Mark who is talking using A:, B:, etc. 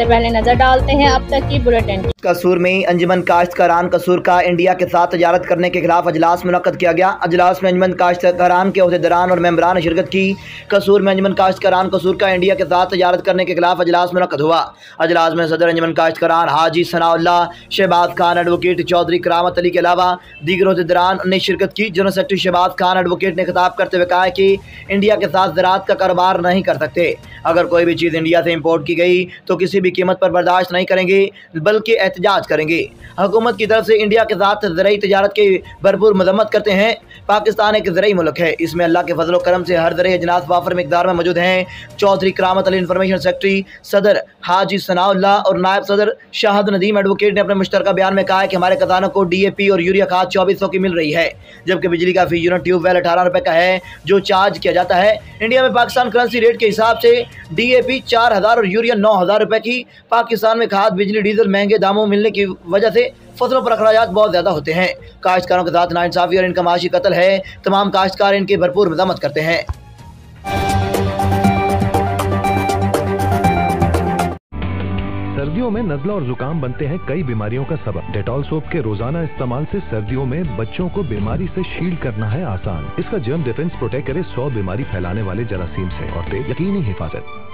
A: सबसे पहले नजर डालते हैं अब तक की बुलेटिन।
B: कसूर में अंजुमन काश्तकारान कसूर का इंडिया के साथ तजारत करने के खिलाफ अजलास मुनक्कद किया गया। अजलास में अंजुमन काश्तकारान के अहदेदारान और मेंबरान ने शिरकत की। कसूर में अंजुमन काश्तकारान कसूर का इंडिया के साथ तजारत करने के खिलाफ अजलास मुनक्कद हुआ। अजलास में सदर अंजुमन काश्तकारान हाजी सनाउल्लाह, शहबाज खान, एडवोकेट चौधरी करामत अली के अलावा दीगर अहदेदारान ने शिरकत की। General secretary Shahbaz Khan advocate ने खिताब करते हुए कहा कि इंडिया के साथ ज़राअत का कारोबार नहीं कर सकते। अगर कोई भी चीज़ इंडिया से इम्पोर्ट की गई तो किसी भी कीमत पर बर्दाश्त नहीं करेंगे बल्कि एहतजाज करेंगे। हुकूमत की तरफ से इंडिया के साथ ज़राई तजारत की भरपूर मजम्मत करते हैं। पाकिस्तान एक ज़राई मुल्क है, इसमें अल्लाह के फजल करम से हर ज़राई अजनास वाफर मिकदार में मौजूद हैं। चौधरी करामत अली, इंफॉर्मेशन सेक्रेटरी सदर हाजी सनाउल्लाह और नायब सदर शाहद नदीम एडवोकेट ने अपने मुश्तरका बयान में कहा है कि हमारे खजानों को DAP और यूरिया खाद 2400 की मिल रही है, जबकि बिजली का फी यूनिट ट्यूबवेल 18 रुपये का है जो चार्ज किया जाता है। इंडिया में पाकिस्तान करेंसी रेट के हिसाब से DAP 4000 और यूरिया 9000 रुपये की। पाकिस्तान में खाद, बिजली, डीजल महंगे दामों मिलने की वजह से फसलों पर अखराजात बहुत ज़्यादा होते हैं। काश्तकारों के साथ नाइंसाफ़ी और इनका माशी कत्ल है। तमाम काश्तकार इनकी भरपूर मजम्मत करते हैं।
C: सर्दियों में नज़ला और जुकाम बनते हैं कई बीमारियों का सबब। डेटॉल सोप के रोजाना इस्तेमाल से सर्दियों में बच्चों को बीमारी से शील्ड करना है आसान। इसका जर्म डिफेंस प्रोटेक्ट करे 100 बीमारी फैलाने वाले जरासीम से और दे यकीनी हिफाजत।